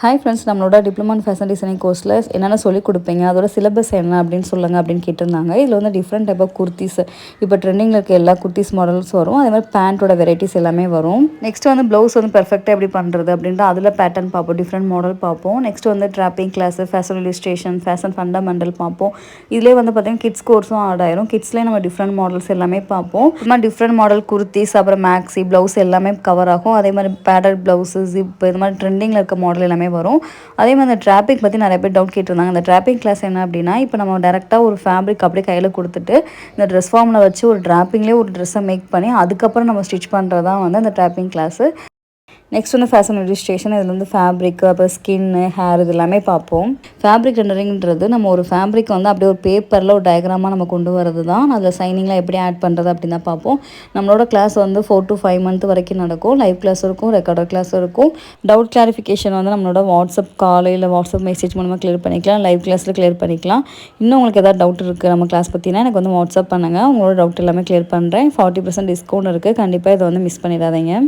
Hi friends, நம்மளோட diploma in fashion designing கோர்ஸில் என்னென்ன சொல்லிக் கொடுப்பீங்க, அதோட சிலபஸ் என்ன அப்படின்னு சொல்லுங்கள் அப்படின்னு கேட்டிருந்தாங்க. இதில் வந்து டிஃப்ரெண்ட் டைப் ஆஃப் குர்த்திஸ், இப்போ ட்ரெண்டிங்கில் இருக்க எல்லா குர்த்திஸ் மாடல்ஸ் வரும். அதே மாதிரி பேண்ட்டோட வெரைட்டிஸ் எல்லாமே வரும். நெக்ஸ்ட் வந்து ப்ளவுஸ் வந்து பெர்ஃபெக்டாக எப்படி பண்ணுறது அப்படின்ட்டு அதில் பேட்டர்ன் பார்ப்போம், டிஃப்ரெண்ட் மாடல் பார்ப்போம். நெக்ஸ்ட் வந்து draping class, fashion illustration, fashion fundamental பார்ப்போம். இதிலே வந்து பார்த்தீங்கன்னா கிட்ஸ் கோர்ஸும் ஆட் ஆயிரும். கிட்ஸ்லேயே நம்ம டிஃப்ரெண்ட் மாடல்ஸ் எல்லாமே பார்ப்போம். இது டிஃப்ரெண்ட் மாடல் குர்த்திஸ், அப்புறம் மேக்ஸி ப்ளவுஸ் எல்லாமே கவர் ஆகும். அதே மாதிரி பேடட் ப்ளவுஸு, ஜிப், இது மாதிரி ட்ரெண்டிங்கில் இருக்க மாடல் எல்லாமே வரும். அதே மாதிரி அந்த ட்ராப்பிங் பற்றி நிறைய பேர் டவுட் கேட்டிருந்தாங்க. அந்த ட்ராப்பிங் கிளாஸ் என்ன அப்படின்னா, இப்போ நம்ம டேரெக்டாக ஒரு ஃபேப்ரிக் அப்படியே கையில் கொடுத்துட்டு இந்த ட்ரெஸ் ஃபார்மில் வச்சு ஒரு ட்ராப்பிங்லேயே ஒரு ட்ரெஸ்ஸை மேக் பண்ணி அதுக்கப்புறம் நம்ம ஸ்டிச் பண்ணுறது தான் வந்து அந்த ட்ராப்பிங் கிளாஸு. நெக்ஸ்ட் வந்து ஃபேஷன் இல்லுஸ்ட்ரேஷன். இதில் வந்து ஃபேப்ரிக், அப்புறம் ஸ்கின்னு, ஹேர் இது எல்லாமே பார்ப்போம். ஃபேப்ரிக் ரெண்டரிங்கிறது நம்ம ஒரு ஃபேப்ரிக் வந்து அப்படியே ஒரு பேப்பரில் ஒரு டயக்ராமாக நம்ம கொண்டு வரது தான். அதில் சைனிங்லாம் எப்படி ஆட் பண்ணுறது அப்படின்னு தான் பார்ப்போம். நம்மளோட கிளாஸ் வந்து 4 to 5 month வரைக்கும் நடக்கும். லைவ் கிளாஸ் இருக்கும், ரெக்கார்டர் கிளாஸ் இருக்கும். டவுட் கிளாரிஃபிகேஷன் வந்து நம்மளோட வாட்ஸ்அப் கால் இல்லை வாட்ஸ்அப் மெசேஜ் மூலமாக கிளியர் பண்ணிக்கலாம். லைவ் கிளாஸில் கிளியர் பண்ணிக்கலாம். இன்னும் உங்களுக்கு ஏதாவது டவுட் இருக்குது நம்ம கிளாஸ் பற்றினா எனக்கு வந்து வாட்ஸ்அப் பண்ணுங்கள். உங்களோட டவுட் எல்லாமே கிளியர் பண்ணுறேன். 40% டிஸ்கவுண்ட் இருக்குது. கண்டிப்பாக இதை வந்து மிஸ் பண்ணிடாதீங்க.